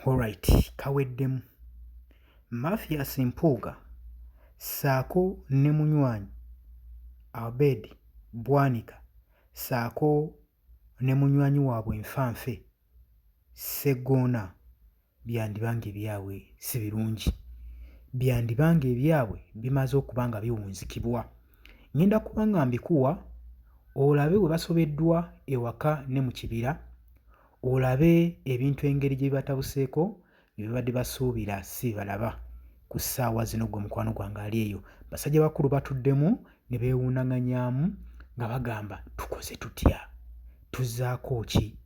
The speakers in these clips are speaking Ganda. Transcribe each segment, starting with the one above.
Alright, kaweddemu. Mathias Mpuuga ssaako ne munywanyi Abed Bwanika ssaako ne munywanyi waabwe Nfanfe Sseggona byandiba ng'ebyabwe si birungi. Byandiba ng'ebyabwe bimaze okuba nga biwunzikibwa. Ngenda kuba nga mbikuwa olabe bwe basobeddwa ewaka ne mu kibira, olabe ebintu engeri gye bibatabuseeko bye babadde basuubira si balaba ku ssaawa zino gwe mukwano gwange ali eyo. Basajja bakulu batuddemu ne beewundaŋŋanyaamu nga bagamba tukoze tutya? Tuzzaako ki?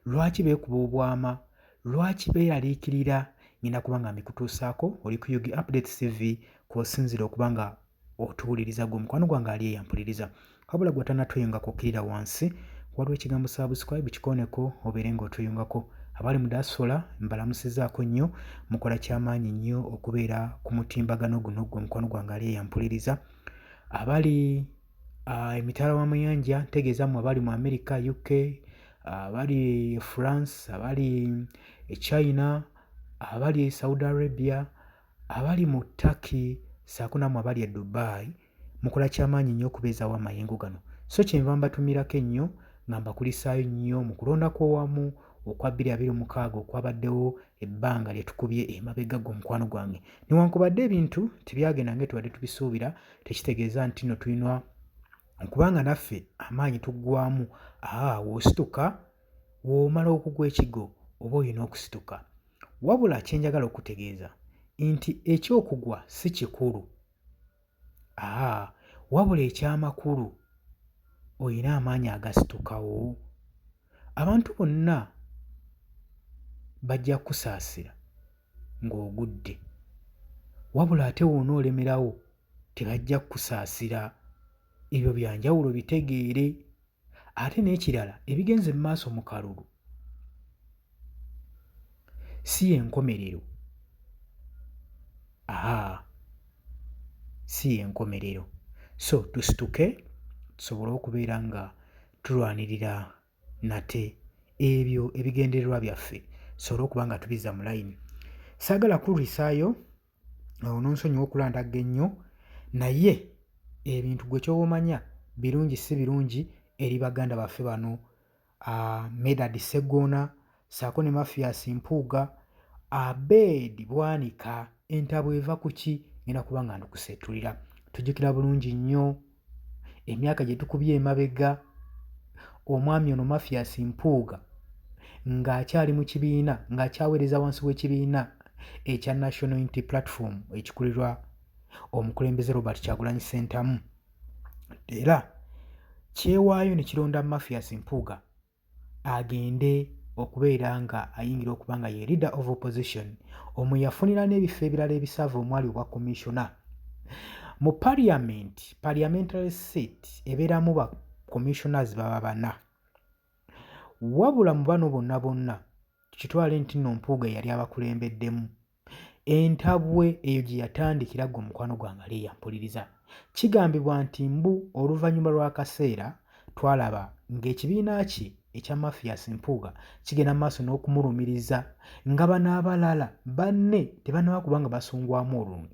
Lwaki beekuba obwama? Lwaki beeraliikirira? Ngenda kuba nga mbikutuusaako. Oli ku Yugi Updates TV kw'osinzira okuba nga otuwuliriza gwe mukwano gwange ali eyampuliriza. Wabula gwe tannatweyungako okkirira wansi waliwo ekigambo subscribe kikooneko obeere ng'otweyungako. Abali mu diaspora mbalamusizaako nnyo, mukola kyamaanyi nnyo okubeera ku mutimbagano guno gwe mukwano gwange ali eyampuliriza. Abali emitala w'amayanja ntegeeza mmwe abali mu America, UK, abali France, abali China, abali Saudi Arabia, abali mu Turkey ssaako nammwe abali e Dubai, mukola kyamaanyi nnyo okubeezaawo amayengo gano. So kyenva mbatumirako ennyo nga mbakulisaayo nnyo mu kulonda kw'owamu okwa 2026 okwabaddewo ebbanga lye tukubye emabega g'omukwano gwange. Newankubadde ebintu tebyagenda nga tubadde tubisuubira, tekitegeeza nti nno tulina okubanga naffe amaanyi tuggwaamu. W'osituka w'omala okugwa ekigo oba olina okusituka. Wabula kyenjagala okutegeeza nti ekyokugwa si kikulu. Wabula ekyamakulu olina amaanyi agasitukawo. Abantu bonna bajja kukusaasira ng'ogudde, wabula ate w'onoolemerawo tebajja kukusaasira. Ebyo bya njawulo bitegeere. Ate n'ekirala ebigenze mu maaso mu kalulu si y'enkomerero. Si y'enkomerero. So tusituke tusobole okubeera nga tulwanirira nate ebyo ebigendererwa byaffe, tusobole okuba nga tubizza mu layini. Saagala kulisaayo ononsonyiwa okulandagga ennyo, naye ebintu gwe ky'oba omanya birungi si birungi eri baganda baffe bano Medad Sseggona ssaako ne Mathias Mpuuga, Abed Bwanika. Entabwe eva ku ki? Ngenda kuba nga ndikuseetulira. Tujjukira bulungi nnyo emyaka gye tukubye emabega, omwami ono Mathias Mpuuga ng'akyali mu kibiina, ng'akyaweereza wansi w'ekibiina ekya National Unity Platform ekikulirwa omukulembeze Robert Kyagulanyi Ssentamu. Era kyewaayo ne kironda Mathias Mpuuga agende okubeera nga ayingira okuba nga ye leader of opposition, omwe yafunira n'ebifo ebirala ebisava omwali obwa commissioner mu parliamentary seat ebeeramu ba commissioners baba 4. Wabula mu bano bonna kitwale nti nno Mpuuga yali abakulembeddemu. Entabwe eyo gye yatandikira gwe mukwano gwange ali eyampuliriza. Kigambibwa nti oluvannyuma lw'akaseera twalaba ng'ekibiina kye ekya Mathias Mpuuga kigenda mu maaso n'okumulumiriza nga bano abalala banne tebannaba kuba nga basungwamu olunwe.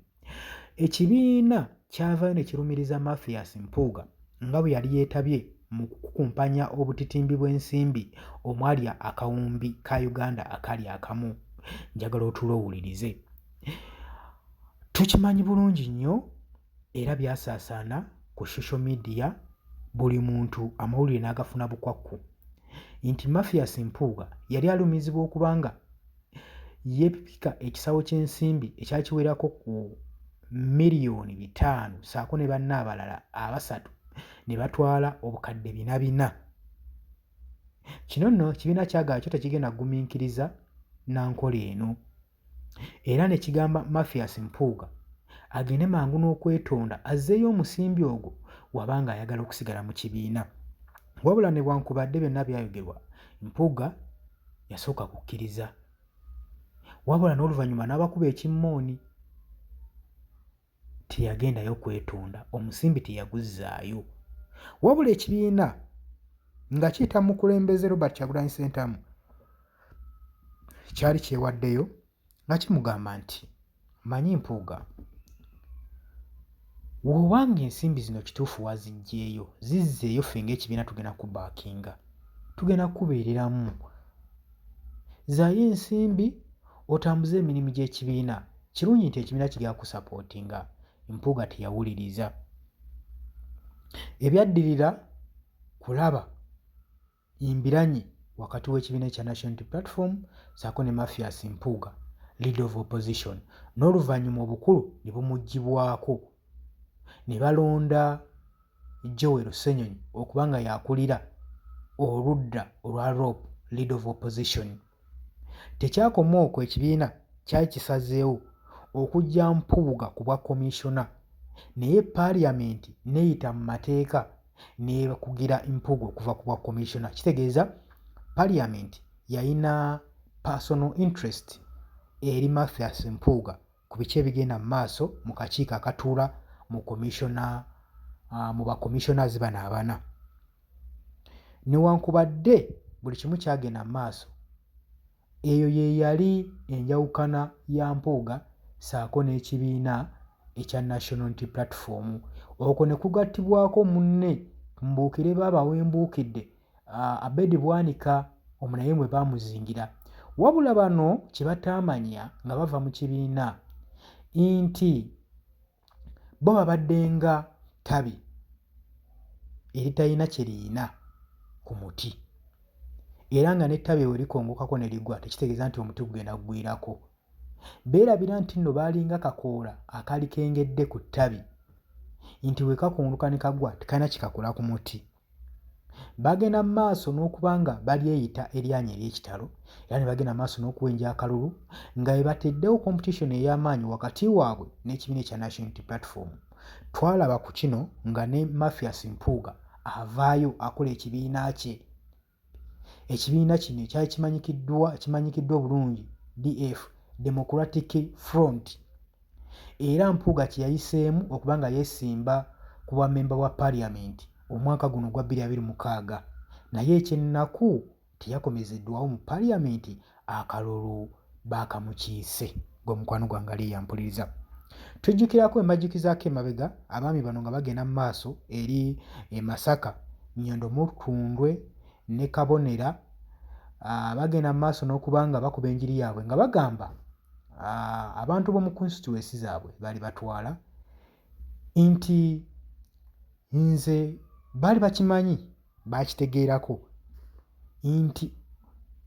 Ekibiina kyavaayo ne kirumiriza Mathias Mpuuga nga bwe yali yeetabye mu kukumpanya obutitimbi bw'ensimbi omwali akawumbi ka Uganda akali akamu. Njagala otuule owulirize. Tukimanyi bulungi nnyo era byasaasaana ku social media, buli muntu amawulire n'agafuna bukwakku nti Mathias Mpuuga yali alumirizibwa okuba nga yeepika ekisawo ky'ensimbi ekyakiwerako ku miliyoni 5 ssaako ne banne abalala 3 ne batwala obukadde 400. Kino nno kibiina kyagala kyo tekigenda kugumiikiriza nankola eno, era ne kigamba Mathias Mpuuga agende mangu n'okwetonda azzeeyo omusimbi ogwo wabanga ayagala okusigala mu kibiina. Wabula ne bwankubadde byonna byayogerwa, Mpuuga yasooka kukkiriza, wabula n'oluvannyuma n'abakuba ekimmooni. Teyagendayo kwetonda, omusimbi teyaguzzaayo. Wabula ekibiina nga kiyita mukulembeze Robert Kyagulanyi Ssentamu kyali kyewaddeyo nga kimugamba nti manyi Mpuuga, w'obanga ensimbi zino kituufu waziggyeeyo zizzeeyo ffe ng'ekibiina tugenda kubaakinga, tugenda kukubeereramu. Zzaayo ensimbi otambuze emirimu gy'ekibiina. Kirungi nti ekibiina kigenda kusapootinga. Mpuuga teyawuliriza. Ebyaddirira kulaba mbiranye wakati w'ekibiina ekya National Unity Platform ssaako ne Mathias Mpuuga, Leader of Opposition, n'oluvannyuma obukulu ne bumuggyibwako ne balonda Joel Ssenyonyi okuba nga y'akulira oludda olwa ROP, Leader of Opposition. Tekyakoma okwo, ekibiina kyali kisazeewo okuggya Mpuuga ku bwa komisona, naye paaliyamenti neeyita mu mateeka n'ekugira Mpuuga okuva ku bwa komisona. Kitegeeza paaliyamenti yalina personal interest eri Mathias Mpuuga ku biki ebigenda mu maaso mu kakiiko akatuula mu komisona, mu bakomisoners bano abana. Newankubadde buli kimu kyagenda mu maaso, eyo ye yali enjawukana ya Mpuuga ssaako n'ekibiina ekya National Unity Platform. Okwo ne kugattibwako munne Mbuukire baaba w'embuukidde, Abedi Bwanika, omwo naye mwe baamuzingira. Wabula bano kye bataamanya nga bava mu kibiina nti bo babaddenga ttabi eritalina kye liyina ku muti, era nga n'ettabi bwe likongokako ne ligwa tekitegeeza nti omuti gugenda kugwirako. Beerabira nti nno baalinga kakoola akaali kengedde ku ttabi, nti bwe kakongoka ne kagwa tekalina kikakola ku muti. Bagenda mu maaso n'okuba nga balyeyita eryanyi ery'ekitalo, era ne bagenda mu maaso n'okuwenja akalulu nga bwe bateddewo competition ey'amaanyi wakati waabwe n'ekibiina ekya National Unity Platform. Twalaba ku kino nga ne Mathias Mpuuga avaayo akola ekibiina kye. Ekibiina kino ekyali kimanyikiddwa obulungi DF, Democratic Front, era Mpuuga kye yayiseemu okuba nga yeesimba ku bwa memba wa paaliyamenti omwaka guno gwa 2026, naye ekyennaku teyakomezeddwawo mu paaliyamenti, akalulu baakamukiise. Gw'omukwano gwange ali yampuliriza. Tujjukirako embajjukizaako emabega abaami bano nga bagenda mu maaso eri Masaka, Nnyondo Mutundwe ne Kabonera, bagenda mu maaso n'okuba nga bakuba enjiri yaabwe nga bagamba abantu b'omu constituency zaabwe baali batwala nti nze baali bakimanyi, baakitegeerako nti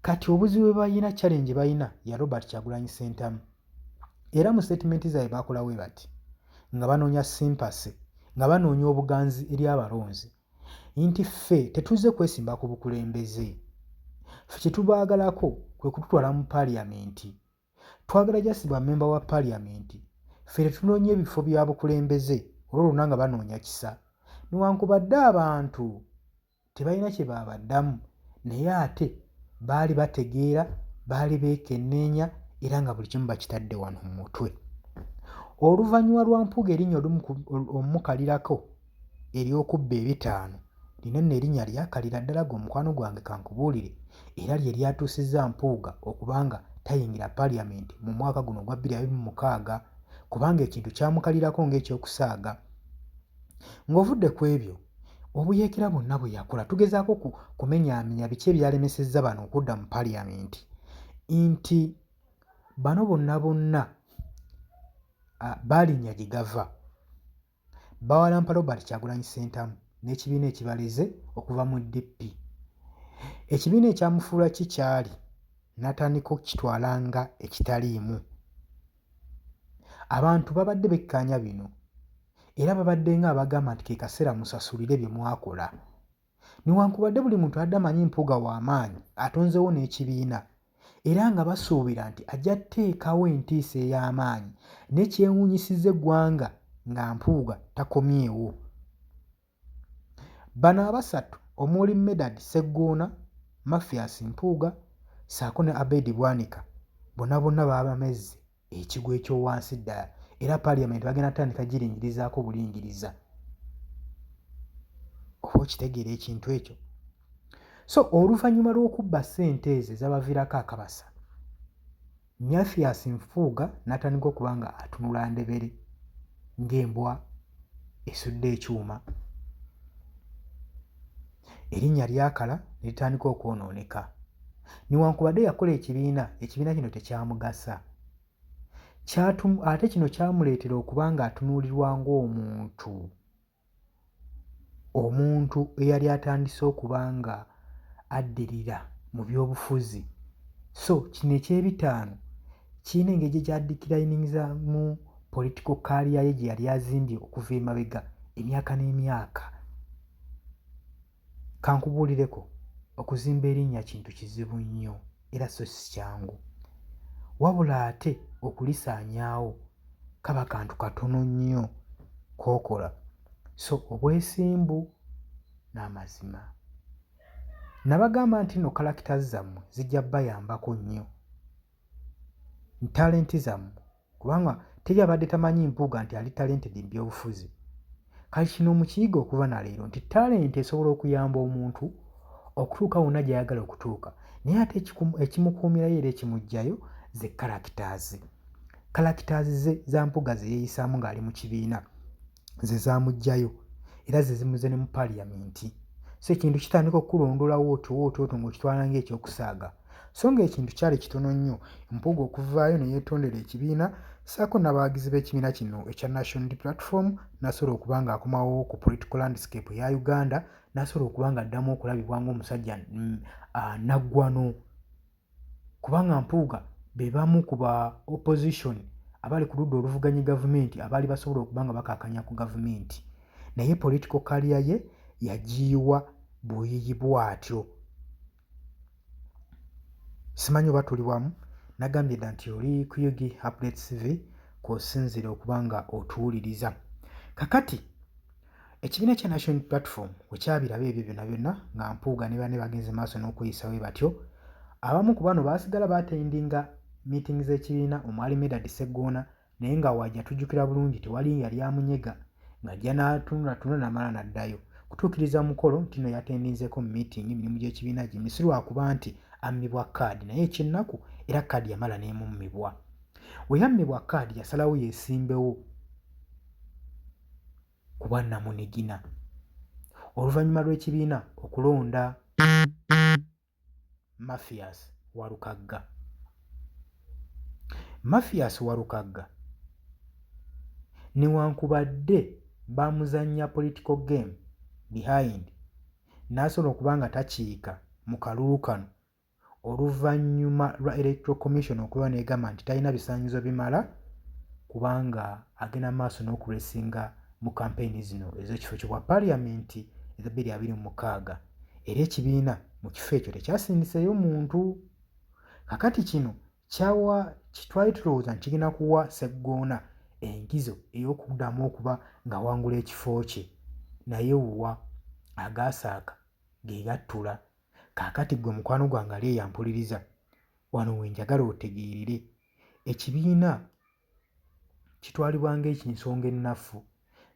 kati obuzibu bwe balina, challenge balina ya Robert Kyagulanyi Ssentamu. Era mu statement zaabwe baakola bwe bati nga banoonya sympathy, nga banoonya obuganzi eri abalonzi nti ffe tetuze kwesimba ku bukulembeze, ffe kye tubaagalako kwe kututwala mu paaliyamenti. Twagala just ba memba wa paaliyamenti, ffe tetunoonya ebifo bya bukulembeze olw'oluna nga banoonya kisa. Newankubadde abantu tebalina kye baabaddamu, naye ate baali bategeera, baali beekenneenya era nga buli kimu bakitadde wano mu mutwe. Oluvannyuma lwa Mpuuga erinnya omumukalirako ery'okubba ebitaano, lino nno erinnya lyakalira ddala. Gwe mukwano gwange kankubuulire, era lye lyatuusizza Mpuuga okuba nga tayingira paaliyamenti mu mwaka guno gwa 2026, kubanga ekintu kyamukalirako ng'ekyokusaaga. Ng'ovudde ku ebyo, obuyeekera bwonna bwe yakola tugezaako kumenyaamenya biki ebyalemesezza bano okudda mu paaliyamenti, nti bano bonna baalinnya gye gava. Bawalampa Robert Kyagulanyi Ssentamu n'ekibiina ekibalize okuva mu DP. Ekibiina ekyamufuula kikyali n'atandika okukitwala nga ekitaliimu. Abantu babadde bekkaanya bino era babadde nga abagamba nti ke kaseera musasulire bye mwakola. Newankubadde buli muntu adde amanyi Mpuuga w'amaanyi, atonzewo n'ekibiina, era nga basuubira nti ajja tteekawo entiisa ey'amaanyi n'ekyewuunyisizza eggwanga nga Mpuuga takomyewo. Bano abasatu omuli Medard Sseggona, Mathias Mpuuga ssaako ne Abedi Bwanika bonna baba bamezze ekigwo ekyowansi ddala, era paaliyamenti bagenda tandika giringirizaako bulingiriza. Oba okitegeera ekintu ekyo? So oluvannyuma lw'okubba ssente ezo ezabaviirako akabasa, Mathias Mpuuga n'atandika okuba nga atunula ndebere ng'embwa esudde ekyuma. Erinnya lyakala ne litandika okwonooneka. Newankubadde yakola ekibiina kino tekyamugasa. Ate kino kyamuleetera okuba ng'atunuulirwa ng'omuntu eyali atandise okuba nga addirira mu byobufuzi. So kino eky'ebitaano kirina engeri gye kyaddikirayininzaamu political career ye gye yali azimbye okuva emabega emyaka n'emyaka. Kankubuulireko, okuzimba erinnya kintu kizibu nnyo era so si kyangu. Wabula ate okulisaanyaawo kaba kantu katono nnyo k'okola. So obwesimbu n'amazima. Nabagamba nti nno kalakita zammwe zijja bayambako nnyo, talenti zammwe, kubanga teri abadde tamanyi Mpuuga nti ali talented mu byobufuzi. Kale kino mukiyiga okuva na leero nti talenti esobola okuyamba omuntu okutuuka wonna gy'ayagala okutuuka, naye ate ekimukuumirayo era ekimuggyayo ze characters. Characters ze za Mpuuga ze yeeyisaamu ng'ali mu kibiina ze zaamuggyayo era ze zimuze ne mu paaliyamenti. So ekintu kitandika okukulondolawo otyo ng'okitwala ng'ekyokusaaga. So ng'ekintu kyali kitono nnyo, Mpuuga okuvaayo ne yeetondera ekibiina, ssaako n'abawagizi b'ekibiina kino ekya National Unity Platform, n'asobola okuba ng'akomawo ku political landscape eya Uganda, n'asobola okuba ng'addamu okulabibwa ng'omusajja naggwano. Kubanga Mpuuga be bamu ku ba opposition abali ku ludda oluvuganya gavumenti abaali basobola okuba nga bakakkanya ku gavumenti, naye political career ye yagiyiwa buyiyi bw'atyo. Simanyi oba tuli wamu? Nagambye dda nti oli ku Yugi Updates TV kw'osinzira okuba nga otuwuliriza. Kakati ekibiina kya National Unity Platform bwe kyabiraba ebyo byonna nga Mpuuga ne banne bagenze maaso n'okweyisa bwe batyo, abamu ku bano baasigala baatendinga meeting z'ekibiina omwali Medard Sseggona, naye nga wajja tujjukira bulungi tewali yali amunyega, ng'ajja n'atunula n'amala n'addayo. Kutuukiriza mukolo nti nno yatendinzeeko mu meeting emirimu gy'ekibiina gye si lwakuba nti ammibwa kaadi, naye ekyennaku era kaadi yamala n'emummibwa. We yammibwa kaadi yasalawo yeesimbewo ku bwannamunigina oluvannyuma lw'ekibiina okulonda Mathias Warukagga. Mathias Warukagga newankubadde baamuzannya political game behind, n'asobola okuba nga takiika mu kalulu kano oluvannyuma lwa Electoral Commission okuba n'egamba nti talina bisaanyizo bimala kubanga agenda maaso n'okulesinga mu kampeyini zino ez'ekifo ky'obwa paaliyamenti eza 2026, era ekibiina mu kifo ekyo tekyasindiseeyo muntu. Kakati kino twali tulowooza nti kigenda kuwa Sseggona enkizo ey'okuddamu okuba ng'awangula ekifo kye, naye wuwa agaasaaka ge gattula. Kaakati gwe mukwano gwange ali eyampuliriza wano we njagala otegeerere, ekibiina kitwalibwa ng'ekinsonga ennafu,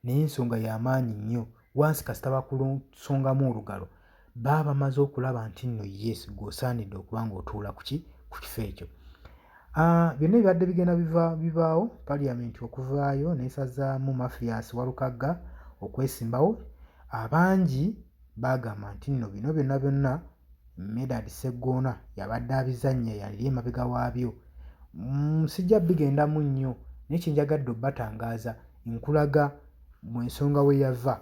naye ensonga y'amaanyi nnyo. Wansi kasita bakusongamu olugalo baba bamaze okulaba nti nno yes gw'osaanidde okuba ng'otuula ku kifo ekyo. Byonna ebibadde bigenda bibaawo paaliyamenti okuvaayo n'esazaamu Mathias Warukagga okwesimbawo, abangi baagamba nti nno bino byonna Medard Sseggona yabadde abizannya yali emabega waabyo. Sijja bigendamu nnyo, naye kyenjagadde obbatangaaza nkulaga mu ensonga we yava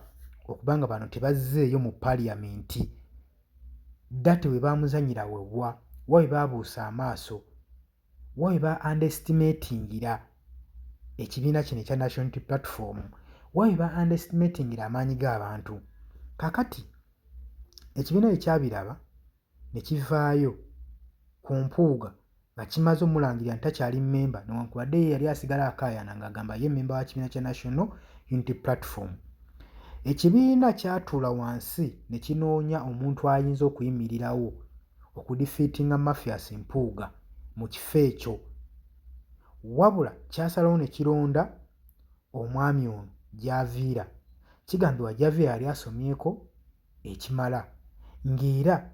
okuba nga bano tebazzeeyo mu paaliyamenti. Date we baamuzannyira wewa we baabuusa amaaso, we ba underestimatingira ekibiina kino ekya National Unity Platform, we ba underestimatingira amaanyi g'abantu. Kakati ekibiina bwe kyabiraba ne kivaayo ku Mpuuga nga kimaze omulangirira nti takyali mmemba, newankubadde ye yali asigala akaayana ng'agamba ye mmemba wa kibiina kya National Unity Platform. Ekibiina kyatuula wansi ne kinoonya omuntu ayinza okuyimirirawo okudifiitinga Mathias Mpuuga mu kifo ekyo, wabula kyasalawo ne kironda omwami ono Javiera. Kigambibwa Javiera yali asomyeko ekimala, ng'era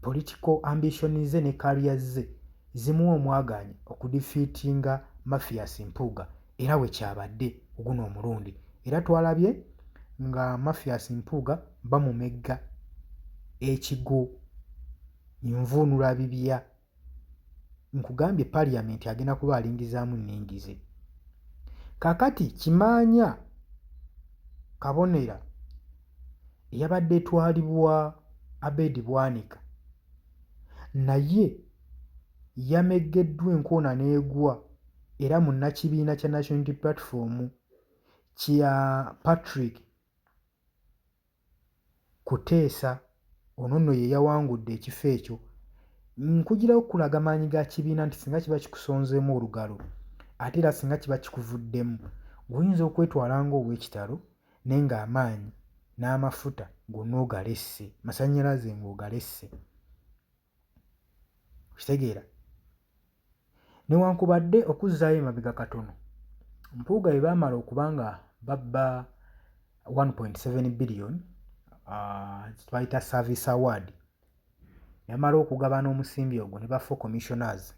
political ambition ze ne career ze zimuwa omwagaanya okudifiitinga Mathias Mpuuga era we kyabadde guno omulundi. Era twalabye nga Mathias Mpuuga bamumegga ekigo nvuunula bibya. Nkugambye Parliament agenda kuba alingizaamu nningize. Kaakati Kimaanya Kabonera eyabadde etwalibwa Abedi Bwanika naye yameggeddwa enkoona n'egwa era munnakibiina kya National Unity Platform kya Patrick Kuteesa ono nno ye yawangudde ekifo ekyo. Nkugirawo okulaga maanyi ga kibiina nti singa kiba kikusonzeemu olugalo ate era singa kiba kikuvuddemu guyinza okwetwala ng'ow'ekitalo naye ng'amaanyi n'amafuta gonna ogalesse, masannyalaze ng'ogalesse. Okitegeera? Newankubadde okuzzaayo emabega katono, Mpuuga bwe baamala okuba nga babba 1.7 billion twayita service award, yamala okugabana omusimbi ogwo ne bafa commissioners,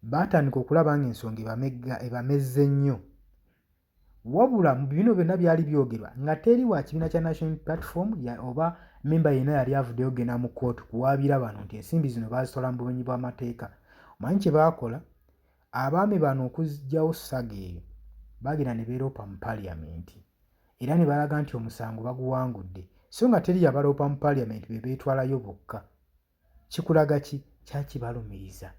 baatandika okulaba ng'ensonga ebamezze nnyo. Wabula mu bino byonna byali byogerwa nga teri wa kibiina kya National Unity Platform oba memba yenna yali avuddeyo genda mu kkooti kuwaabira bano nti ensimbi zino baazitola mu bumenyi bw'amateeka. Omanyi kye baakola? Abaami bano okuggyawo saga eyo baagenda ne beeropa mu Parliament era ne balaga nti omusango baguwangudde, so nga teri yabaloopa mu Parliament be beetwalayo bokka. Kikulaga ki? Kyakibalumiriza.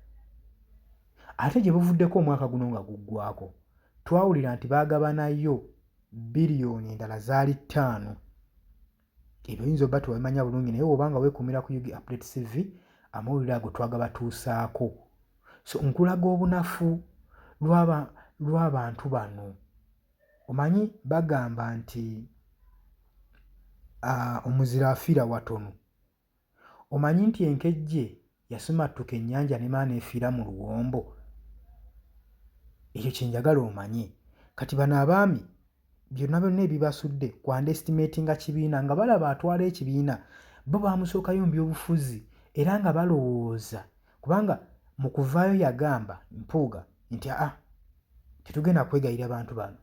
Ate gye buvuddeko omwaka guno nga guggwako twawulira nti baagabanayo biliyoni endala zaali 5. Ebyo oyinza obba tewabimanya bulungi naye obanga weekumira ku UG Update TV amawulire ago twagabatuusaako. So nkulaga obunafu lw'abantu bano. Omanyi bagamba nti omuzira afiira watono. Omanyi nti enkejje yasumattuka ennyanja ne maana efiira mu luwombo? Ekyo kye njagala omanye. Kati bano abaami byonna byonna ebibasudde ku underestimatinga kibiina nga balaba atwala ekibiina bo baamusookayo mu byobufuzi era nga balowooza, kubanga mu kuvaayo yagamba Mpuuga nti tetugenda kwegayira bantu bano.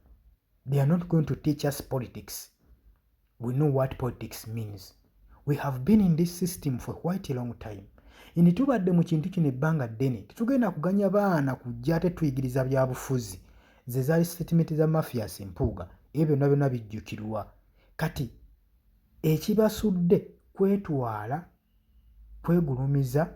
They are not going to teach us politics. We know what politics means. We have been in this system for quite a long time. Indi tubadde mu kintu kino ebbanga ddene, tetugenda kuganya baana kujja ate tuyigiriza bya bufuzi. Ze zaali statement za Mathias Mpuuga, ebyo byonna byonna bijjukirwa. Kati ekibasudde kwetwala kwegulumiza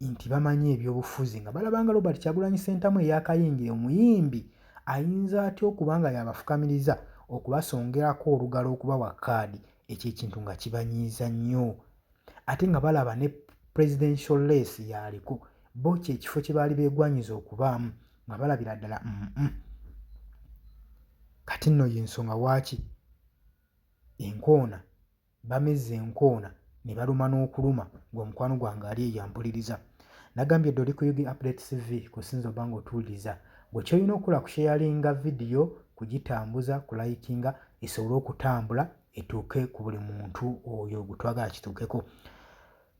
nti bamanyi ebyobufuzi nga balabanga Robert Kyagulanyi Ssentamu eyakayingira omuyimbi ayinza atya okubanga yabafukamiriza okubasongerako olugalo okubawa kaadi. Ekyo ekintu nga kibanyiiza nnyo. Ate nga balaba ne presidential race yaliko bo kyekifo kye baali beegwanyiza okubaamu nga balabira ddala Kati nno y'ensonga waaki enkoona bamezza enkoona ne baluma n'okuluma ng'omukwano gwange ali eyo ampuliriza. Nagambye dde oli ku UG Update TV kusinza obanga otuwuliriza. Bwe kyolina okukola kusharinga vidiyo, kugitambuza, kulayikinga esobole okutambula etuuke ku buli muntu oyo gwe twagala kituukeko.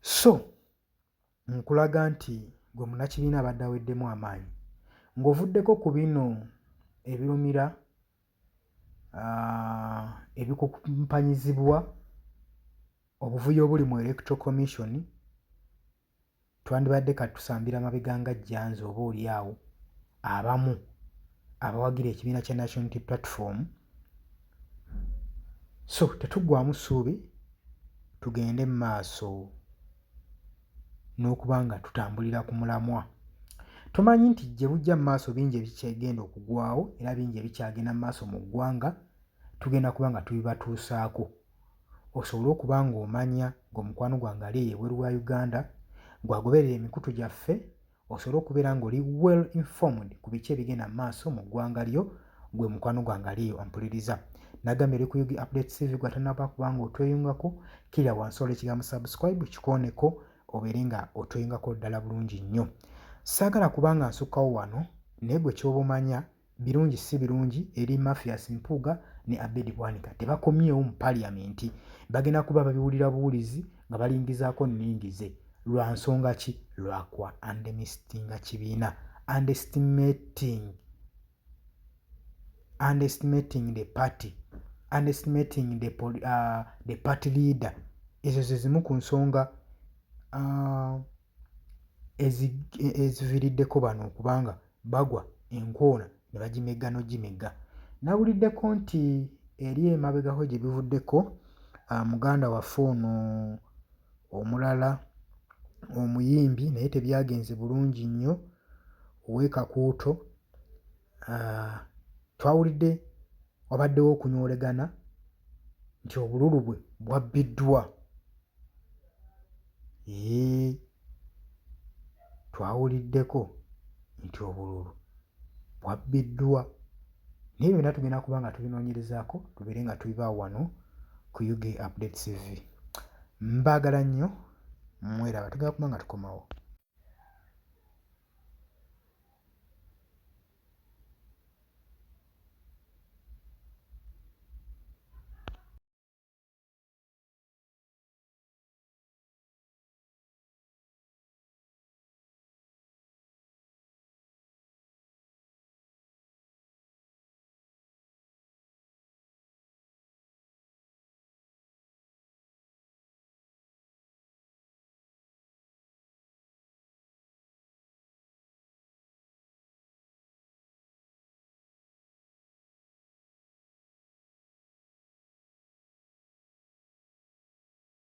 So nkulaga nti gwe munnakibiina abadde aweddemu amaanyi ng'ovuddeko ku bino ebirumira ebikumpanyizibwa obuvuyo obuli mu Electoral Commission, twandibadde katusambira mabega nga jjanzi oba oliawo abamu abawagira ekibiina kya National Unity Platform. So tetuggwaamu ssuubi, tugende mu maaso n'okuba nga tutambulira ku mulamwa. Tumanyi nti gye bujja mu maaso bingi ebikyagenda okugwawo era bingi ebikyagenda mu maaso mu ggwanga, tugenda kuba nga tubibatuusaako osobole okuba ng'omanya ng'omukwano gwange ali ebweru wa Uganda gw'agoberera emikutu gyaffe, osobole okubeera ng'oli well informed ku biki ebigenda mu maaso mu ggwanga lyo, gwe mukwano gwange ali eyo ampuliriza. Nagambye eri ku UG Update TV gw'atannaba kuba ng'otweyungako, kira wansi olwo ekigambo subscribe kikooneko obeere nga otweyungako ddala bulungi nnyo. Saagala kubanga nsukkawo wano naye gwe ky'oba omanya birungi si birungi eri Mathias Mpuuga ne Abedi Bwanika. Tebakomyewo mu Parliament, bagenda kuba babiwulira buwulizi nga balingizaako nningize. lwa nsonga ki? Lwa kwa underestimatinga kibiina, underestimating the party, underestimating the party leader. Ezo ze zimu ku nsonga eziviiriddeko bano okubanga bagwa enkoona ne bagimegga n'ogimegga. Nawuliddeko nti eri emabegako gye bivuddeko muganda waffe ono omulala omuyimbi naye tebyagenze bulungi nnyo ow'e Kakuuto, twawulidde wabaddewo okunyolegana nti obululu bwe bwabbiddwa. Twawuliddeko nti obululu bwabbiddwa. Naye byonna tugenda kuba nga tubinoonyerezaako tubeere nga tubibaawo wano ku UG Updates TV. Mbaagala nnyo, mweraba, tugenda kuba nga tukomawo.